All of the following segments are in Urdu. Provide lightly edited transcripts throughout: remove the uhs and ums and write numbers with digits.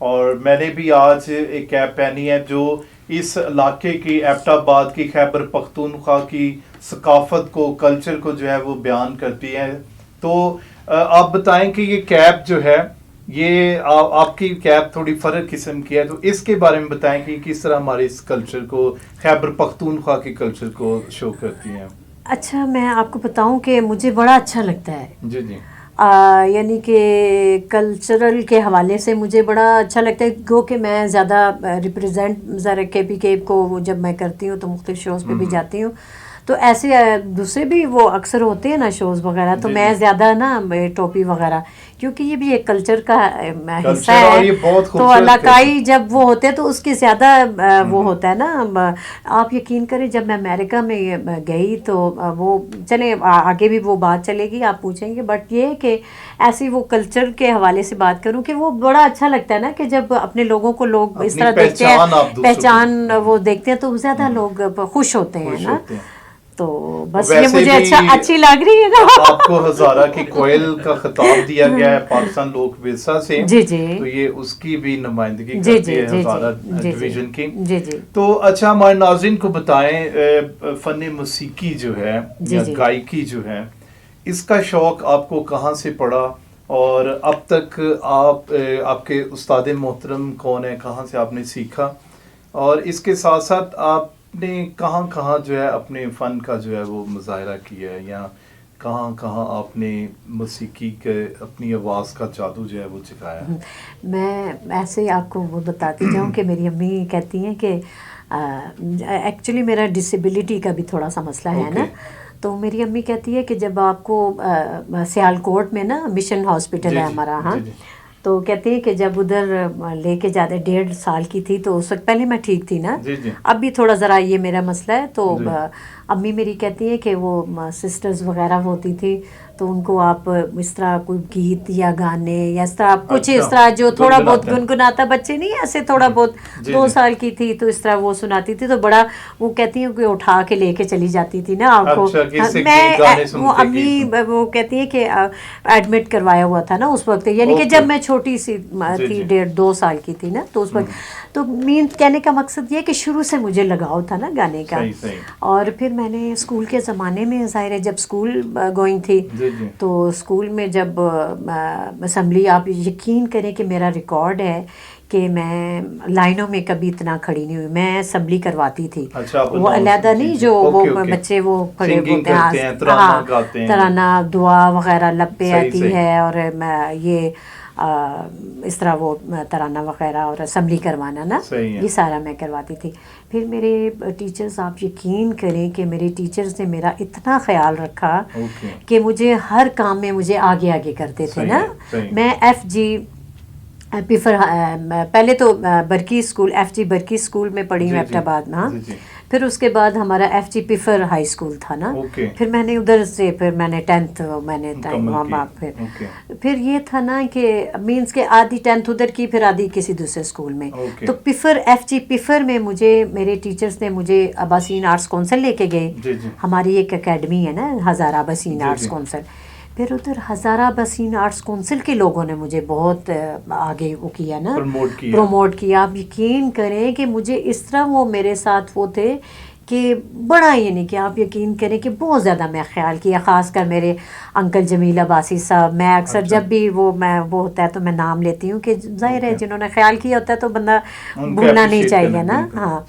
اور میں نے بھی آج ایک کیپ پہنی ہے جو اس علاقے کی ایبٹ آباد کی خیبر پختونخوا کی ثقافت کو کلچر کو جو ہے وہ بیان کرتی ہے. تو آپ بتائیں کہ یہ کیپ جو ہے یہ آپ کی کیپ تھوڑی فرق قسم کی ہے, تو اس کے بارے میں بتائیں کہ کس طرح ہمارے اس کلچر کو خیبر پختونخوا کے کلچر کو شو کرتی ہیں. اچھا میں آپ کو بتاؤں کہ مجھے بڑا اچھا لگتا ہے. جی جی. یعنی کہ کلچرل کے حوالے سے مجھے بڑا اچھا لگتا ہے, گو کہ میں زیادہ ریپرزینٹ ذرا کے کو جب میں کرتی ہوں تو مختلف شوز پہ بھی جاتی ہوں, تو ایسے دوسرے بھی وہ اکثر ہوتے ہیں نا شوز وغیرہ, تو میں زیادہ نا ٹوپی وغیرہ, کیونکہ یہ بھی ایک کلچر کا حصہ ہے. تو علاقائی جب وہ ہوتے ہیں تو اس کی زیادہ وہ ہوتا ہے نا. آپ یقین کریں جب میں امریکہ میں گئی تو وہ چلیں آگے بھی وہ بات چلے گی, آپ پوچھیں گے, بٹ یہ کہ ایسی وہ کلچر کے حوالے سے بات کروں کہ وہ بڑا اچھا لگتا ہے نا کہ جب اپنے لوگوں کو لوگ اس طرح دیکھتے ہیں, پہچان وہ دیکھتے ہیں تو زیادہ لوگ خوش ہوتے ہیں نا. تو بس یہ مجھے اچھی لگ رہی ہے نا. آپ کو ہزارہ کی کوئل کا خطاب دیا گیا ہے پاکستان لوک ورثہ سے, جی جی, تو یہ اس کی بھی نمائندگی کرتی ہے ہزارہ ڈویژن کی. جی جی. تو اچھا ہمارے ناظرین کو بتائیں فن موسیقی جو ہے یا گائیکی جو ہے, اس کا شوق آپ کو کہاں سے پڑا, اور اب تک آپ کے استاد محترم کون ہیں, کہاں سے آپ نے سیکھا, اور اس کے ساتھ ساتھ آپ نے کہاں کہاں جو ہے اپنے فن کا جو ہے وہ مظاہرہ کیا ہے, یا کہاں کہاں آپ نے موسیقی کے اپنی آواز کا جادو جو ہے وہ چکھایا ہے؟ میں ایسے ہی آپ کو وہ بتاتی جاؤں کہ میری امی کہتی ہیں کہ ایکچولی میرا ڈسیبلٹی کا بھی تھوڑا سا مسئلہ ہے نا, تو میری امی کہتی ہے کہ جب آپ کو سیالکوٹ میں نا مشن ہاسپٹل ہے ہمارا, ہاں, تو کہتے ہیں کہ جب ادھر لے کے جاتے 1.5 سال کی تھی تو اس وقت پہلے میں ٹھیک تھی نا, اب بھی تھوڑا ذرا یہ میرا مسئلہ ہے. تو امی میری کہتی ہیں کہ وہ سسٹرز وغیرہ ہوتی تھی تو ان کو آپ اس طرح کوئی گیت یا گانے یا اس طرح کچھ اس طرح جو تھوڑا بہت گنگناتا, بچے نہیں ایسے تھوڑا بہت 2 سال کی تھی تو اس طرح وہ سناتی تھی, تو بڑا وہ کہتی ہیں کہ اٹھا کے لے کے چلی جاتی تھی نا آپ کو. میں وہ امی وہ کہتی ہیں کہ ایڈمٹ کروایا ہوا تھا نا اس وقت, یعنی کہ جب میں چھوٹی سی تھی 1.5-2 سال کی تھی نا, تو اس وقت تو مین کہنے کا مقصد یہ کہ شروع سے مجھے لگاؤ تھا نا گانے کا. اور پھر میں نے اسکول کے زمانے میں ظاہر ہے جب اسکول گوئنگ تھی تو اسکول میں جب اسمبلی, آپ یقین کریں کہ میرا ریکارڈ ہے کہ میں لائنوں میں کبھی اتنا کھڑی نہیں ہوئی, میں اسمبلی کرواتی تھی. وہ علیحدہ نہیں جو وہ بچے وہ کھڑے ہوتے ہیں, ترانہ دعا وغیرہ لب پہ آتی ہے, اور یہ اس طرح وہ ترانہ وغیرہ اور اسمبلی کروانا نا, یہ سارا میں کرواتی تھی. پھر میرے ٹیچرز, آپ یقین کریں کہ میرے ٹیچرز نے میرا اتنا خیال رکھا کہ مجھے ہر کام میں مجھے آگے آگے کرتے تھے نا. میں FG پیفر پہلے تو Burki school FG Burki school میں پڑھی ہوں ایبٹ آباد میں, ہاں, پھر اس کے بعد ہمارا FG پیفر ہائی اسکول تھا نا, پھر میں نے ادھر سے پھر میں نے 10th میں نے وہاں پھر یہ تھا نا کہ مینس کہ آدھی 10th ادھر کی, پھر آدھی کسی دوسرے اسکول میں. تو پیفر FG پیفر میں مجھے میرے ٹیچرز نے مجھے اباسین آرٹس کونسل لے کے گئے. ہماری ایک اکیڈمی ہے نا ہزارہ اباسین آرٹس کونسل, پھر ادھر ہزارہ بسین آرٹس کونسل کے لوگوں نے مجھے بہت آگے وہ کیا نا, پروموٹ کیا. آپ یقین کریں کہ مجھے اس طرح وہ میرے ساتھ وہ تھے کہ بڑا, یعنی کہ آپ یقین کریں کہ بہت زیادہ میں خیال کیا, خاص کر میرے انکل جمیل عباسی صاحب. میں اکثر جب بھی وہ ہوتا ہے تو میں نام لیتی ہوں کہ ظاہر ہے جنہوں نے خیال کیا ہوتا ہے تو بندہ بھولنا نہیں چاہیے نا. ہاں,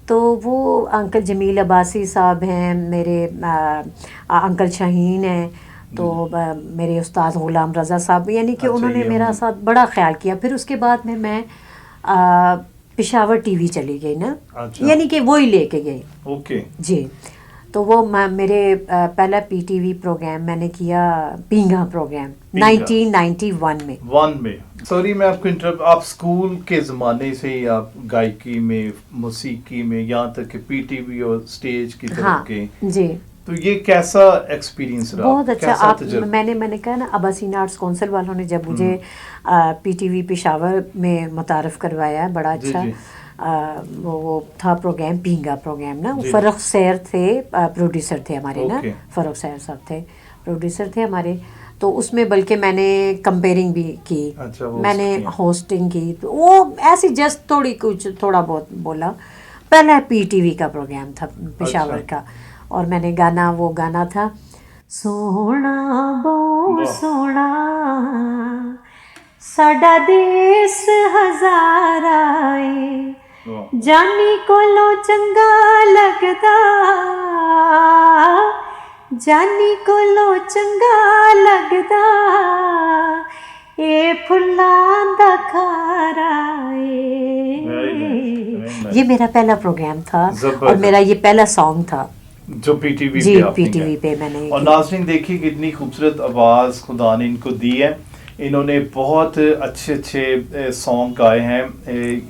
تو وہ انکل جمیل عباسی صاحب ہیں, میرے انکل شاہین ہیں, تو میرے استاد غلام رضا صاحب, یعنی کہ انہوں نے میرا ساتھ بڑا خیال کیا. پھر اس کے بعد میں پشاور ٹی وی چلی گئی نا, یعنی کہ وہی لے کے گئی. جی, تو وہ میرے پہلا PTV پروگرام میں نے کیا پینگا پروگرام 1991 میں. سوری میں آپ کو آپ اسکول کے زمانے سے ہی آپ گائیکی میں, موسیقی میں, یہاں تک کہ PTV اور اسٹیج کی طرف کے, جی, تو یہ کیسا ایکسپیرینس رہا؟ بہت اچھا. آپ میں نے کہا نا اباسین آرٹس کونسل والوں نے جب مجھے PTV پشاور میں متعارف کروایا, بڑا اچھا وہ تھا پروگرام پینگا پروگرام نا. فروخ سیر تھے پروڈیوسر تھے ہمارے نا, فروخ سیر صاحب تھے پروڈیوسر تھے ہمارے. تو اس میں بلکہ میں نے کمپیئرنگ بھی کی, میں نے اچھا ہوسٹنگ کی, تو وہ ایسی جسٹ تھوڑا بہت بولا. پہلا پی ٹی وی کا پروگرام تھا پشاور کا, اور میں نے وہ گانا تھا سونا بہت سونا ساڈا دیس ہزارا اے جانی کولو چنگا لگدا جانی کولو چنگا لگدا اے پھلاں دا کھارا اے. یہ میرا پہلا پروگرام تھا اور میرا یہ پہلا سانگ تھا جو پی ٹی وی جی پی ٹی وی پہ میں نے. اور ناظرین دیکھیے کتنی خوبصورت آواز خدا نے ان کو دی ہے. انہوں نے بہت اچھے سانگ گائے ہیں,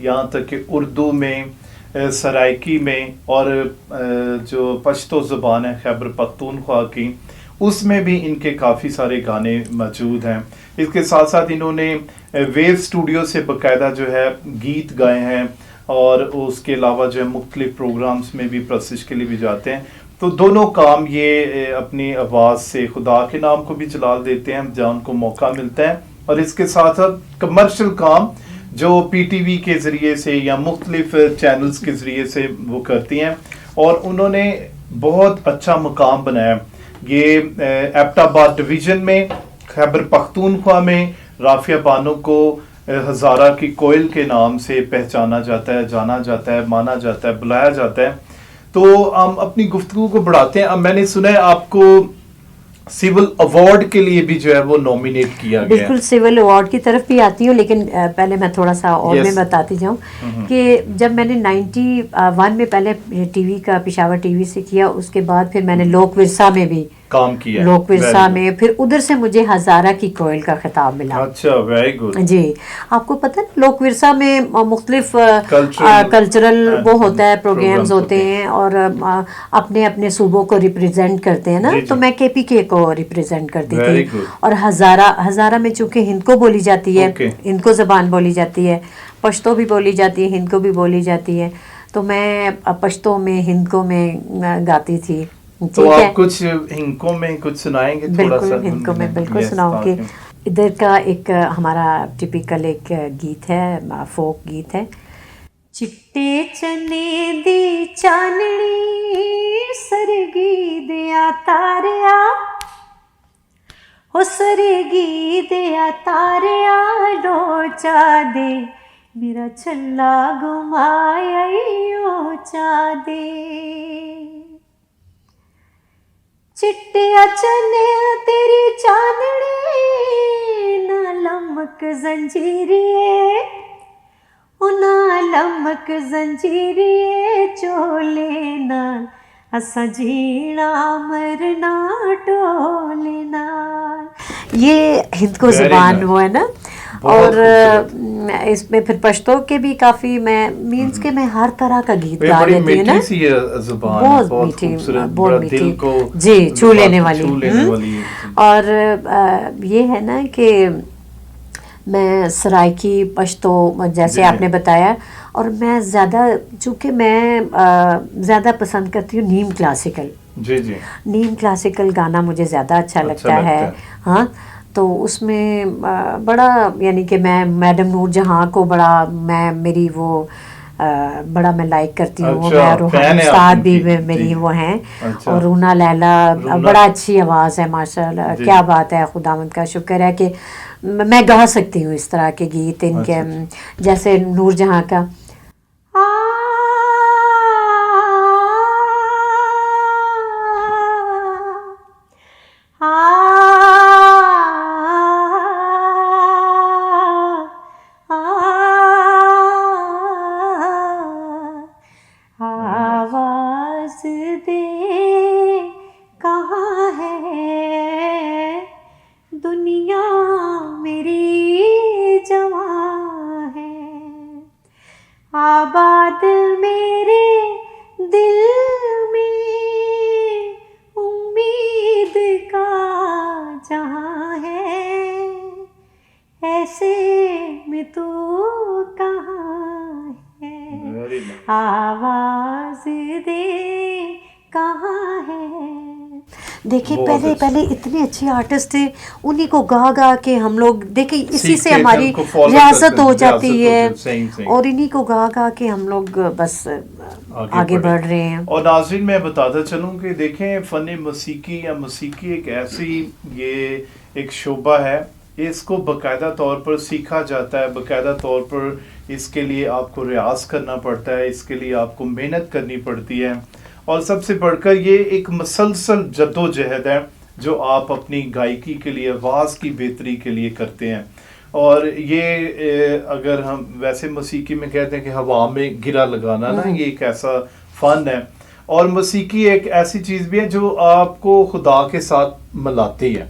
یہاں تک کہ اردو میں, سرائکی میں, اور جو پشتو زبان ہے خیبر پختونخوا کی, اس میں بھی ان کے کافی سارے گانے موجود ہیں. اس کے ساتھ ساتھ انہوں نے ویو اسٹوڈیو سے باقاعدہ جو ہے گیت گائے ہیں, اور اس کے علاوہ جو ہے مختلف پروگرامز میں بھی پرسش کے لیے بھی جاتے ہیں. تو دونوں کام یہ اپنی آواز سے خدا کے نام کو بھی جلال دیتے ہیں جہاں ان کو موقع ملتا ہے, اور اس کے ساتھ ساتھ کمرشل کام جو پی ٹی وی کے ذریعے سے یا مختلف چینلز کے ذریعے سے وہ کرتی ہیں, اور انہوں نے بہت اچھا مقام بنایا. یہ ایبٹ آباد ڈویژن میں خیبر پختونخوا میں رافعہ بانو کو ہزارہ کی کوئل کے نام سے پہچانا جاتا ہے, جانا جاتا ہے, مانا جاتا ہے, بلایا جاتا ہے. تو ہم اپنی گفتگو کو بڑھاتے ہیں. اب میں نے سنا ہے آپ کو سول ایوارڈ کے لیے بھی جو ہے وہ نومینیٹ کیا گیا. بالکل سول ایوارڈ کی طرف بھی آتی ہوں, لیکن پہلے میں تھوڑا سا اور میں بتاتی جاؤں کہ جب میں نے 91 میں پہلے ٹی وی کا پشاور ٹی وی سے کیا, اس کے بعد پھر میں نے لوک ورثہ میں بھی کام کیا, لوک ورثہ میں, پھر ادھر سے مجھے ہزارہ کی کوئل کا خطاب ملا. اچھا, ویری گڈ. جی آپ کو پتہ ہے لوک ورثہ میں مختلف کلچرل وہ ہوتا ہے, پروگرامز ہوتے ہیں, اور اپنے اپنے صوبوں کو ریپرزینٹ کرتے ہیں نا. تو میں کے پی کے کو ریپرزینٹ کرتی تھی, اور ہزارہ میں چونکہ ہند کو بولی جاتی ہے, ہند کو زبان بولی جاتی ہے, پشتو بھی بولی جاتی ہے, ہند کو بھی بولی جاتی ہے, تو میں پشتو میں ہند کو میں گاتی تھی. تو آپ کچھ ہندکوں میں کچھ سنائیں گے؟ بالکل ہندکوں میں بالکل سناؤں گی. ادھر کا ایک ہمارا ٹپیکل ایک گیت ہے, فوک گیت ہے. چٹے چنے دی چاننی سرگی دیا تاریا, ہو سرگی دیا تاریا لوچا دے میرا چھلا گمایا چا دے. چٹیا چنے تیری چاندنی نہ لمک زنجیریے, نہ لمک زنجیریے چولے نال اساں جینا مرنا ٹولے نال. یہ ہند کو زبان وہ ہے نا. اور اس میں پھر پشتو کے بھی کافی میں مینس کہ میں ہر طرح کا گیت گا لیتی ہوں نا, بہت میٹھی جی, چھو لینے والی. اور یہ ہے نا کہ میں سرائکی پشتو جیسے آپ نے بتایا, اور میں زیادہ چونکہ میں زیادہ پسند کرتی ہوں نیم کلاسیکل. نیم کلاسیکل گانا مجھے زیادہ اچھا لگتا ہے. ہاں, تو اس میں بڑا یعنی کہ میں میڈم نور جہاں کو بڑا میری وہ بڑا میں لائک کرتی ہوں. میں روحانی استاد بھی میری وہ ہیں, اور رونا لیلا بڑا اچھی آواز ہے ماشاء اللہ, کیا بات ہے, خداوند کا شکر ہے کہ میں گا سکتی ہوں اس طرح کے گیت ان کے, جیسے نور جہاں کا آواز دے کہاں ہے دنیا میری جوان ہے, آباد میرے دل میں امید کا جہاں ہے, ایسے میں تو کہاں ہے, آواز دے کہاں ہے. دیکھیں پہلے اتنے اچھے آرٹسٹ تھے, انہی کو گا کے ہم لوگ دیکھیں اسی سے ہماری ریاست ہو جاتی ہے, اور انہی کو گا کے ہم لوگ بس آگے بڑھ رہے ہیں. اور ناظرین میں بتاتا چلوں کہ دیکھیں فن موسیقی یا موسیقی ایک ایسی یہ ایک شعبہ ہے, اس کو باقاعدہ طور پر سیکھا جاتا ہے, باقاعدہ طور پر اس کے لیے آپ کو ریاض کرنا پڑتا ہے, اس کے لیے آپ کو محنت کرنی پڑتی ہے, اور سب سے بڑھ کر یہ ایک مسلسل جدوجہد ہے جو آپ اپنی گائیکی کے لیے, آواز کی بہتری کے لیے کرتے ہیں. اور یہ اگر ہم ویسے موسیقی میں کہتے ہیں کہ ہوا میں گرا لگانا نا, یہ ایک ایسا فن ہے, اور موسیقی ایک ایسی چیز بھی ہے جو آپ کو خدا کے ساتھ ملاتی ہے,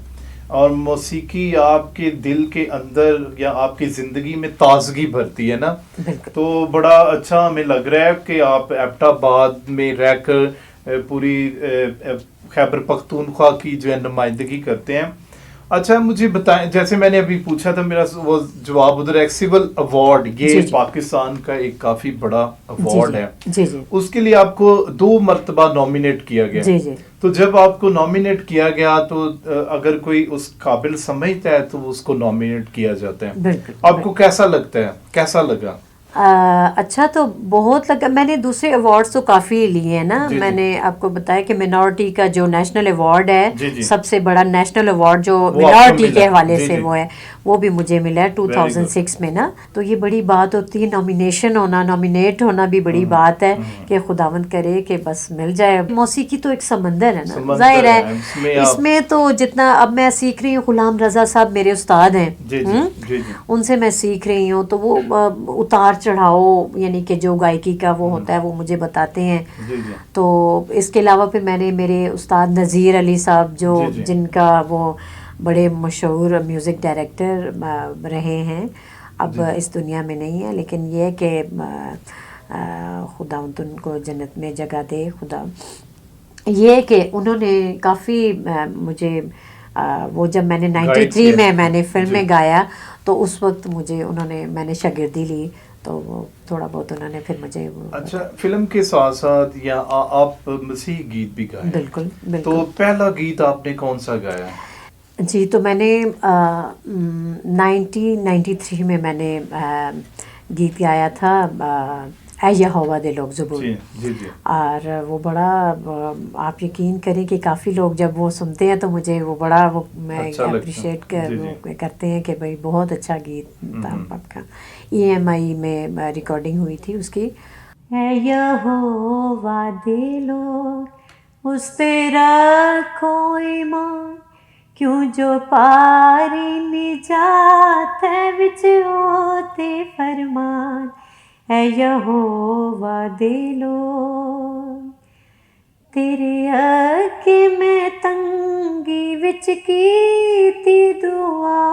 اور موسیقی آپ کے دل کے اندر یا آپ کی زندگی میں تازگی بھرتی ہے نا. تو بڑا اچھا ہمیں لگ رہا ہے کہ آپ ایبٹ آباد میں رہ کر پوری خیبر پختونخوا کی جو ہے نمائندگی کرتے ہیں. اچھا مجھے بتائیں, جیسے میں نے ابھی پوچھا تھا, میرا وہ جواب ادھر ہے, سول ایوارڈ یہ پاکستان کا ایک کافی بڑا ایوارڈ ہے, اس کے لیے آپ کو 2 مرتبہ نومینیٹ کیا گیا. تو جب آپ کو نومینیٹ کیا گیا تو اگر کوئی اس قابل سمجھتا ہے تو اس کو نومینیٹ کیا جاتا ہے. آپ کو کیسا لگتا ہے, کیسا لگا؟ اچھا تو بہت لگا. میں نے دوسرے ایوارڈز تو کافی لیے ہیں نا. میں نے آپ کو بتایا کہ منورٹی کا جو نیشنل ایوارڈ ہے, سب سے بڑا نیشنل ایوارڈ جو منورٹی کے حوالے سے وہ ہے, وہ بھی مجھے ملا ہے 2006 میں نا. تو یہ بڑی بات ہوتی ہے, نامینیشن ہونا, نامینیٹ ہونا بھی بڑی بات ہے کہ خداوند کرے کہ بس مل جائے. موسیقی تو ایک سمندر ہے نا, ظاہر ہے اس میں تو جتنا اب میں سیکھ رہی ہوں, غلام رضا صاحب میرے استاد ہیں, ان سے میں سیکھ رہی ہوں, تو وہ اتار چڑھاؤ یعنی کہ جو گائیکی کا وہ ہوتا ہے وہ مجھے بتاتے ہیں. تو اس کے علاوہ پھر میں نے میرے استاد نذیر علی صاحب جو جن کا وہ بڑے مشہور میوزک ڈائریکٹر رہے ہیں, اب اس دنیا میں نہیں ہے, لیکن یہ ہے کہ خدا ان کو جنت میں جگہ دے خدا. یہ کہ انہوں نے کافی مجھے وہ جب میں نے 93 میں نے فلم میں گایا تو اس وقت مجھے میں نے شاگردی لی, تو وہ تھوڑا بہت انہوں نے پھر مجھے. اچھا فلم کے ساتھ ساتھ یا آپ مسیح گیت بھی گائے؟ بالکل. تو پہلا گیت آپ نے کون سا گایا؟ جی تو میں نے 1993 میں نے گیت گایا تھا اے یہوہ دے لوگ زبور. اور وہ بڑا, آپ یقین کریں کہ کافی لوگ جب وہ سنتے ہیں تو مجھے وہ بڑا وہ میں اپریشیٹ کرتے ہیں کہ بھائی بہت اچھا گیت تھا آپ کا. EMI میں ریکارڈنگ ہوئی تھی اس کی. اے یہوہ دے لوگ اس پہ رکھو ایمان, کیوں جو پاری نجات ہے وچ ہوتے فرمان. اے یہوہ دے لوگ تیرے اگے میں تنگی وچ کیتی دعا,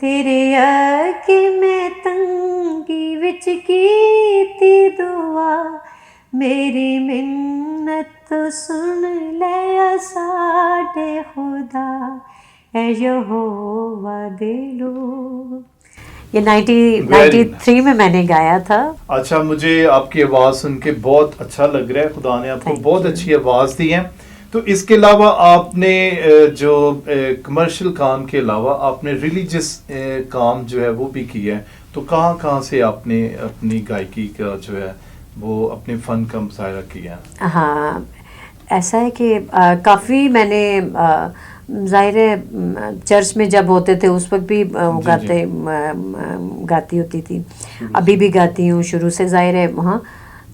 تیرے اگے میں تنگی وچ کیتی دعا, میری منت سن لے ساڈے خدا. اے یہوہ دے لوگ. یہ 1993 میں نے گایا تھا. اچھا مجھے آپ کی آواز سن کے بہت اچھا لگ رہا ہے, خدا نے آپ کو بہت اچھی آواز دی ہے. تو اس کے علاوہ آپ نے جو کمرشل کام کے علاوہ آپ نے ریلیجس کام جو ہے وہ بھی کیا ہے, تو کہاں سے آپ نے اپنی گائیکی کا جو ہے وہ اپنے فن کا مظاہرہ کیا؟ ہاں ایسا ہے کہ کافی میں نے ظاہر ہے چرچ میں جب ہوتے تھے اس وقت بھی گاتی ہوتی تھی, ابھی بھی گاتی ہوں شروع سے ظاہر ہے. ہاں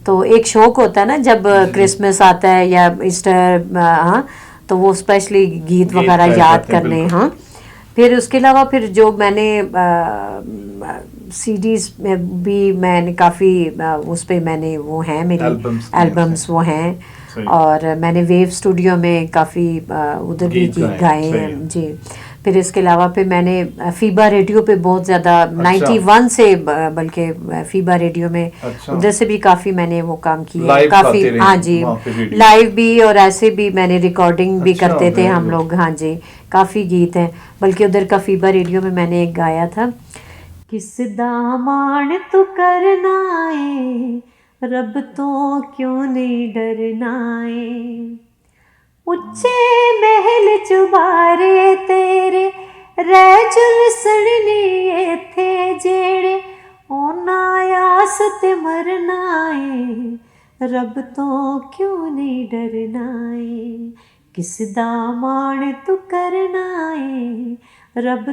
تو ایک شوق ہوتا ہے نا جب کرسمس آتا ہے یا ایسٹر, ہاں تو وہ اسپیشلی گیت وغیرہ یاد کرنے. ہاں پھر اس کے علاوہ پھر جو میں نے CDs میں بھی میں نے کافی اس پہ میں نے وہ ہیں میری البمس وہ ہیں, اور میں نے ویو اسٹوڈیو میں کافی ادھر بھی گائے ہیں. جی پھر اس کے علاوہ پھر میں نے فیبا ریڈیو پہ بہت زیادہ 91 سے, بلکہ فیبا ریڈیو میں ادھر سے بھی کافی میں نے وہ کام کیا کافی. ہاں جی لائیو بھی, اور ایسے بھی میں نے ریکارڈنگ بھی کرتے تھے ہم لوگ. ہاں جی کافی گیت ہیں, بلکہ ادھر کا فیبا ریڈیو میں میں نے ایک گایا تھا, کس دامان تو کرنا ہے رب تو کیوں نہیں ڈرنا ہے, ਉੱਚੇ ਮਹਿਲ ਚੁਬਾਰੇ ਤੇਰੇ ਰਹਿ ਝੁਲਸਣ ਨੀ ਇੱਥੇ ਜਿਹੜੇ ਉਹਨਾਂ ਆਸ ਤੇ ਮਰਨਾ ਏ ਰੱਬ ਤੋਂ ਕਿਉਂ ਨਹੀਂ ਡਰਨਾ ਏ ਕਿਸ ਦਾ ਮਾਣ ਤੂੰ ਕਰਨਾ ਏ ਰੱਬ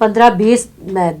15-20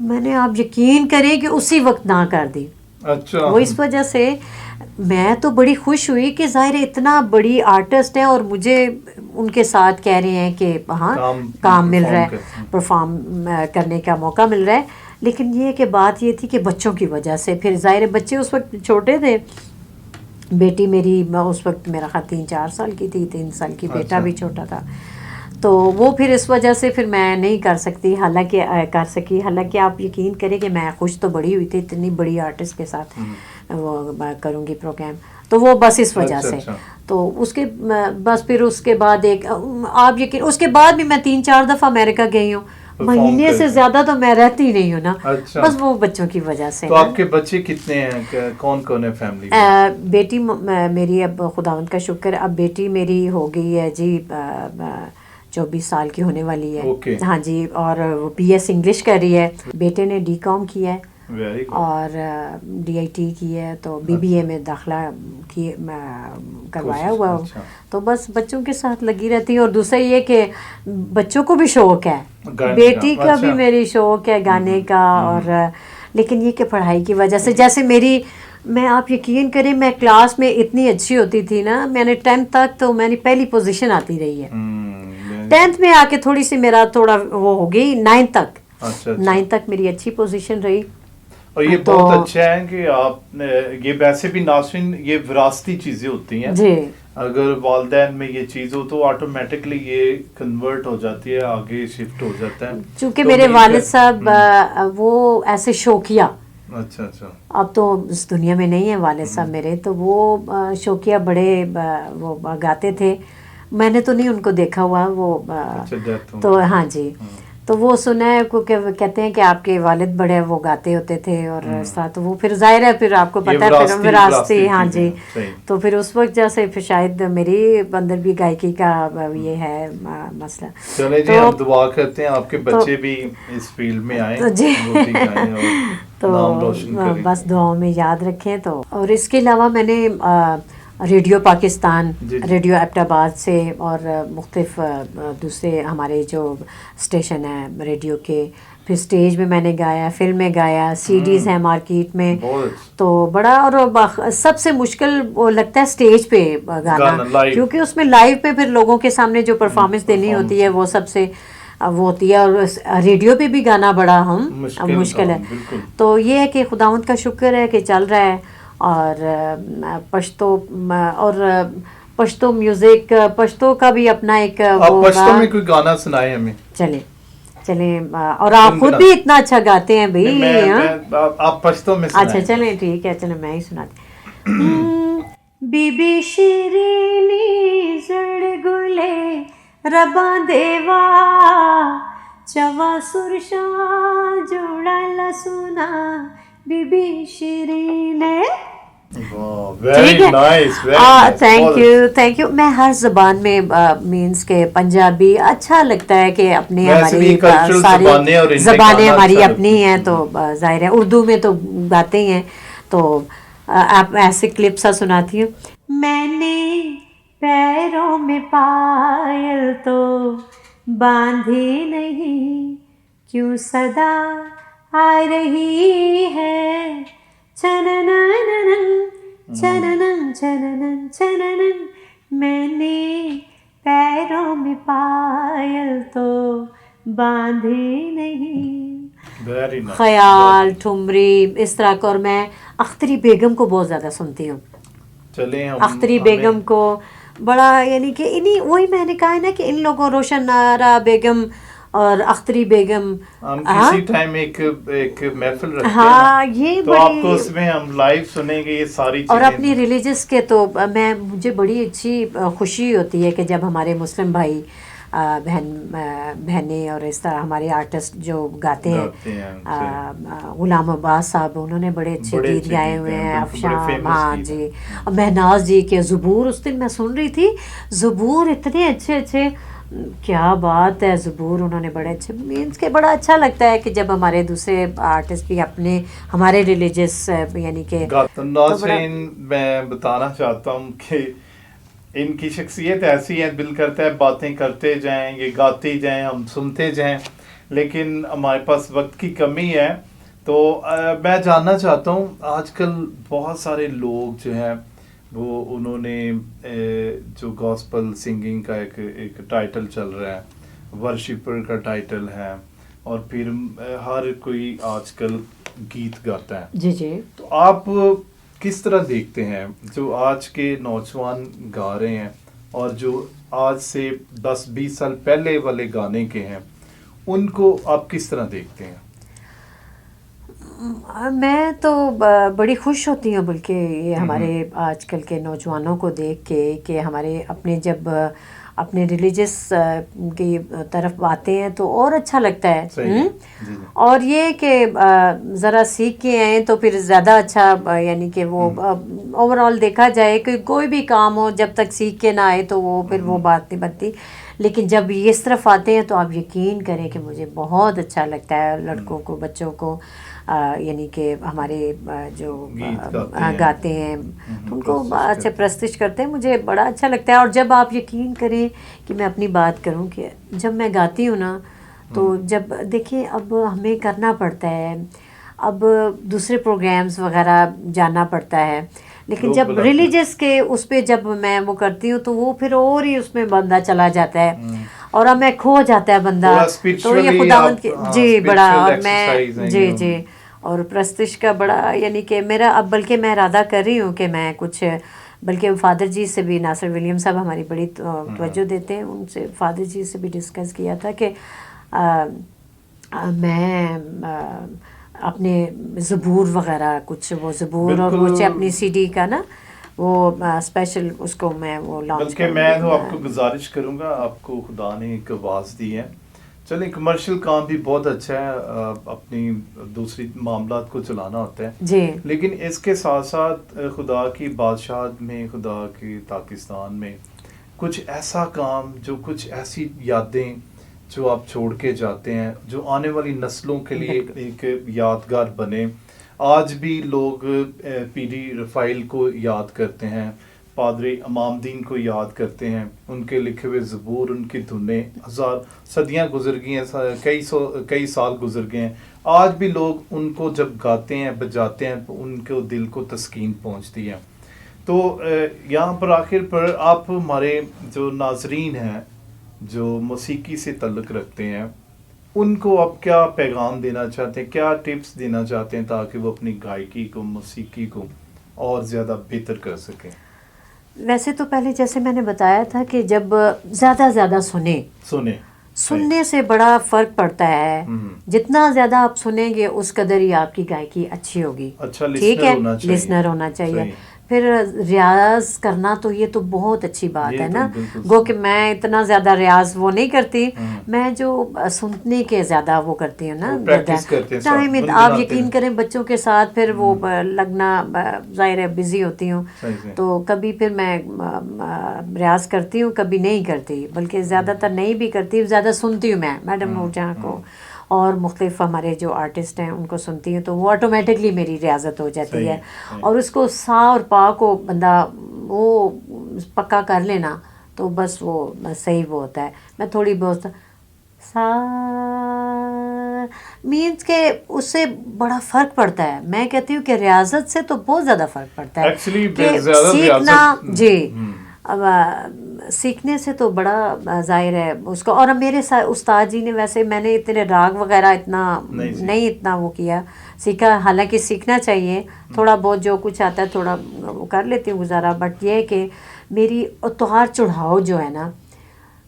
میں نے آپ یقین کریں کہ اسی وقت نہ کر دی. اچھا. وہ اس وجہ سے میں تو بڑی خوش ہوئی کہ ظاہر ہے اتنا بڑی آرٹسٹ ہے اور مجھے ان کے ساتھ کہہ رہے ہیں کہ ہاں کام مل رہا ہے, پرفارم کرنے کا موقع مل رہا ہے. لیکن یہ کہ بات یہ تھی کہ بچوں کی وجہ سے, پھر ظاہر ہے بچے اس وقت چھوٹے تھے. بیٹی میری اس وقت میرا خیال 3-4 سال کی تھی, 3 سال کی, بیٹا بھی چھوٹا تھا. تو وہ پھر اس وجہ سے پھر میں نہیں کر سکتی, حالانکہ آپ یقین کریں کہ میں خوش تو بڑی ہوئی تھی اتنی بڑی آرٹسٹ کے ساتھ وہ کروں گی پروگرام, تو وہ بس اس وجہ سے. تو اس کے بس پھر اس کے بعد آپ یقین, اس کے بعد بھی میں 3-4 دفعہ امریکہ گئی ہوں, مہینے سے زیادہ تو میں رہتی نہیں ہوں نا, بس وہ بچوں کی وجہ سے. تو آپ کے بچے کتنے ہیں, کون کون ہے فیملی میں؟ بیٹی میری اب خداوند کا شکر, اب بیٹی میری ہو گئی ہے جی 24 سال کی ہونے والی ہے. ہاں جی, اور وہ PS انگلش کر رہی ہے. بیٹے نے DCOM کیا ہے اور DIT کی ہے, تو BBA میں داخلہ کروایا ہوا ہو. تو بس بچوں کے ساتھ لگی رہتی ہوں. اور دوسرا یہ کہ بچوں کو بھی شوق ہے, بیٹی کا بھی میری شوق ہے گانے کا, اور لیکن یہ کہ پڑھائی کی وجہ سے, جیسے میں آپ یقین کریں میں کلاس میں اتنی اچھی ہوتی تھی نا, میں نے 10th تک تو میں نے پہلی پوزیشن آتی رہی ہے. 10th میں آ کے تھوڑی سی میرا تھوڑا وہ ہو گئی, 9th تک 9th تک میری اچھی پوزیشن رہی. اور یہ بہت اچھا ہے کہ آپ نے یہ, ویسے بھی ناظرین یہ وراثتی چیزیں ہوتی ہیں جی, اگر والدین میں یہ چیز ہو تو آٹومیٹکلی یہ کنورٹ ہو جاتی ہے, آگے شفٹ ہو جاتا ہے. چونکہ میرے والد صاحب وہ ایسے شوقیہ, اچھا اب تو اس دنیا میں نہیں ہے والد صاحب میرے, تو وہ شوقیہ بڑے وہ گاتے تھے. میں نے تو نہیں ان کو دیکھا ہوا وہ, تو ہاں جی, تو وہ سنا ہے کہتے ہیں کہ آپ کے والد بڑے وہ گاتے ہوتے تھے اور اس طرح, تو وہ پھر ظاہر ہے پھر آپ کو پتہ ہے پھر وراثتی. ہاں جی, تو پھر اس وقت جیسے پھر شاید میری اندر بھی گائیکی کا یہ ہے مسئلہ. چلے جی, ہم دعا کرتے ہیں آپ کے بچے بھی اس فیلڈ میں آئیں جی, تو بس دعاؤں میں یاد رکھیں. تو اور اس کے علاوہ میں نے ریڈیو پاکستان, ریڈیو ایبٹ آباد سے اور مختلف دوسرے ہمارے جو اسٹیشن ہیں ریڈیو کے, پھر اسٹیج میں میں نے گایا, فلم میں گایا, CDs ہیں مارکیٹ میں. تو بڑا, اور سب سے مشکل وہ لگتا ہے اسٹیج پہ گانا, کیونکہ اس میں لائیو پہ پھر لوگوں کے سامنے جو پرفارمنس دینی ہوتی ہے وہ سب سے وہ ہوتی ہے, اور ریڈیو پہ بھی گانا بڑا مشکل ہے. تو یہ ہے کہ خداوند کا شکر ہے کہ چل رہا ہے. اور پشتو میوزک, پشتو کا بھی اپنا ایک وہ, پشتو میں کوئی گانا سنائے ہمیں. چلیں, اور آپ خود بھی اتنا اچھا گاتے ہیں بھائی, آپ پشتو میں سنائیں. اچھا چلیں ٹھیک ہے, چلیں میں ہی سناتی. بی بی شیرینی زڑ گلے رباں دیوا چوا سرشا جوڑا لسنا Bibi Shireen. Thank you. میں ہر زبان میں مینس کے پنجابی اچھا لگتا ہے کہ اپنی ہماری ساری زبانیں ہماری اپنی ہیں, تو ظاہر ہے اردو میں تو گاتے ہی ہیں. تو آپ ایسے کلپ سا سناتی ہوں. میں نے پیروں میں پائل تو باندھی نہیں, کیوں صدا آ رہی ہے چھننن چھننن چھننن چھننن, میں نے پیروں میں پائل تو باندھی نہیں. خیال, ٹھمری, اس طرح کا. اور میں اختری بیگم کو بہت زیادہ سنتی ہوں. اختری بیگم کو بڑا, یعنی کہ انہیں وہی میں نے کہا ہے نا کہ ان لوگوں, روشن آرا بیگم اور اختری بیگم, ہم کسی ٹائم ایک محفل رکھتے ہیں. ہاں, یہ تو آپ کو اس میں ہم لائیو سنیں گے یہ ساری چیزیں. اور اپنی ریلیجس کے تو مجھے بڑی اچھی خوشی ہوتی ہے کہ جب ہمارے مسلم بھائی بہنیں اور اس طرح ہمارے آرٹسٹ جو گاتے ہیں, غلام عباس صاحب, انہوں نے بڑے اچھے گیت گائے ہوئے ہیں. افشان, ہاں جی, اور مہناز جی کے زبور, اس دن میں سن رہی تھی زبور اتنے اچھے, کیا بات ہے, زبور انہوں نے بڑے اچھے, مینس کے بڑا اچھا لگتا ہے کہ جب ہمارے دوسرے آرٹسٹ بھی اپنے ہمارے ریلیجس یعنی کہ. ناظرین, میں بتانا چاہتا ہوں کہ ان کی شخصیت ایسی ہے, دل کرتا ہے باتیں کرتے جائیں, یہ گاتے جائیں, ہم سنتے جائیں. لیکن ہمارے پاس وقت کی کمی ہے. تو میں جاننا چاہتا ہوں آج کل بہت سارے لوگ جو ہیں وہ انہوں نے جو گاسپل سنگنگ کا ایک ٹائٹل چل رہا ہے, ورشپر کا ٹائٹل ہے, اور پھر ہر کوئی آج کل گیت گاتا ہے. جی جی. تو آپ کس طرح دیکھتے ہیں جو آج کے نوجوان گا رہے ہیں اور جو آج سے 10-20 سال پہلے والے گانے کے ہیں, ان کو آپ کس طرح دیکھتے ہیں؟ میں تو بڑی خوش ہوتی ہوں بلکہ یہ ہمارے آج کل کے نوجوانوں کو دیکھ کے کہ ہمارے اپنے جب اپنے ریلیجس کی طرف آتے ہیں تو اور اچھا لگتا ہے. اور یہ کہ ذرا سیکھ کے آئیں تو پھر زیادہ اچھا, یعنی کہ وہ اوور آل دیکھا جائے کہ کوئی بھی کام ہو جب تک سیکھ کے نہ آئے تو وہ پھر وہ بات نہیں بنتی. لیکن جب یہ اس طرف آتے ہیں تو آپ یقین کریں کہ مجھے بہت اچھا لگتا ہے لڑکوں کو, بچوں کو, یعنی کہ ہمارے جو گاتے ہیں ان کو اچھے پرستش کرتے ہیں, مجھے بڑا اچھا لگتا ہے. اور جب آپ یقین کریں کہ میں اپنی بات کروں کہ جب میں گاتی ہوں نا تو جب دیکھیں اب ہمیں کرنا پڑتا ہے, اب دوسرے پروگرامز وغیرہ جانا پڑتا ہے, لیکن جب ریلیجس کے اس پہ جب میں وہ کرتی ہوں تو وہ پھر اور ہی اس میں بندہ چلا جاتا ہے اور اب میں کھو جاتا ہے بندہ. تو یہ خداوند کے جی بڑا, اور میں جی جی اور پرستش کا بڑا, یعنی کہ میرا اب بلکہ میں ارادہ کر رہی ہوں کہ میں کچھ, بلکہ فادر جی سے بھی, ناصر ولیم صاحب ہماری بڑی توجہ دیتے ہیں, ان سے فادر جی سے بھی ڈسکس کیا تھا کہ میں اپنے زبور وغیرہ کچھ وہ زبور اور وہ اپنی سی ڈی کا نا وہ اسپیشل اس کو میں وہ لانچ. بلکہ میں تو آپ کو گزارش کروں گا, آپ کو خدا نے ایک آواز دی ہے, چلیں کمرشل کام بھی بہت اچھا ہے, اپنی دوسری معاملات کو چلانا ہوتا ہے جی, لیکن اس کے ساتھ ساتھ خدا کی بادشاہت میں, خدا کی پاکستان میں کچھ ایسا کام, جو کچھ ایسی یادیں جو آپ چھوڑ کے جاتے ہیں, جو آنے والی نسلوں کے لیے ایک یادگار بنے. آج بھی لوگ پی ڈی رفائل کو یاد کرتے ہیں, پادری امام دین کو یاد کرتے ہیں, ان کے لکھے ہوئے زبور, ان کی دھنیں صدیاں گزر گئی ہیں, کئی سال گزر گئے ہیں, آج بھی لوگ ان کو جب گاتے ہیں بجاتے ہیں تو ان کو دل کو تسکین پہنچتی ہے. تو یہاں پر آخر پر آپ ہمارے جو ناظرین ہیں جو موسیقی سے تعلق رکھتے ہیں, ان کو آپ کیا پیغام دینا چاہتے ہیں, کیا ٹپس دینا چاہتے ہیں تاکہ وہ اپنی گائیکی کو, موسیقی کو اور زیادہ بہتر کر سکیں؟ ویسے تو پہلے جیسے میں نے بتایا تھا کہ جب زیادہ سننے سے بڑا فرق پڑتا ہے. جتنا زیادہ آپ سنیں گے اس قدر ہی آپ کی گائیکی اچھی ہوگی. ٹھیک ہے, لسنر ہونا چاہیے. پھر ریاض کرنا تو یہ تو بہت اچھی بات ہے نا, گو کہ میں اتنا زیادہ ریاض وہ نہیں کرتی, میں جو سننے کے زیادہ وہ کرتی ہوں نا ٹائم. آپ یقین کریں بچوں کے ساتھ پھر وہ لگنا, ظاہر ہے بزی ہوتی ہوں تو کبھی پھر میں ریاض کرتی ہوں, کبھی نہیں کرتی, بلکہ زیادہ تر نہیں بھی کرتی, زیادہ سنتی ہوں میں میڈم نور جہاں کو اور مختلف ہمارے جو آرٹسٹ ہیں ان کو سنتی ہوں, تو وہ آٹومیٹکلی میری ریاضت ہو جاتی ہے. اور اس کو سا اور پا کو بندہ وہ پکا کر لینا تو بس وہ صحیح وہ ہوتا ہے. میں تھوڑی بہت سا مینس کہ اس سے بڑا فرق پڑتا ہے. میں کہتی ہوں کہ ریاضت سے تو بہت زیادہ فرق پڑتا ہے کہ سیکھنا. جی, اب سیکھنے سے تو بڑا ظاہر ہے اس کو. اور میرے استاد جی نے, ویسے میں نے اتنے راگ وغیرہ نہیں اتنا وہ کیا سیکھا, حالانکہ سیکھنا چاہیے تھوڑا بہت, جو کچھ آتا ہے تھوڑا وہ کر لیتی ہوں گزارا. بٹ یہ کہ میری اتوار چڑھاؤ جو ہے نا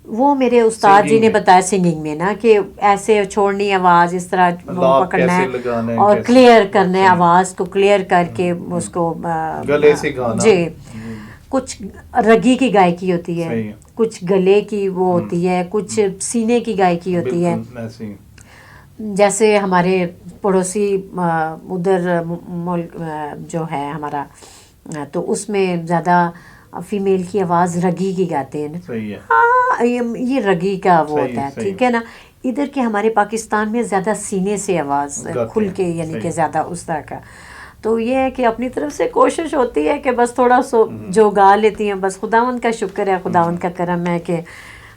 وہ میرے استاد جی نے بتایا سنگنگ میں نا, کہ ایسے چھوڑنی آواز اس طرح پکڑنا ہے اور کلیئر کرنا ہے, آواز کو کلیئر کر کے اس کو گلے سے گانا. جی, کچھ رگی کی گائیکی ہوتی ہے, کچھ گلے کی وہ ہوتی ہے, کچھ سینے کی گائیکی ہوتی ہے. جیسے ہمارے پڑوسی ادھر ملک جو ہے ہمارا, تو اس میں زیادہ فیمیل کی آواز رگی کی گاتے ہیں. ہاں, یہ رگی کا وہ ہوتا ہے, ٹھیک ہے نا. ادھر کے ہمارے پاکستان میں زیادہ سینے سے آواز کھل کے, یعنی کہ زیادہ اس طرح کا. تو یہ ہے کہ اپنی طرف سے کوشش ہوتی ہے کہ بس تھوڑا سو جو گا لیتی ہیں, بس خداوند کا شکر ہے, خداوند کا کرم ہے کہ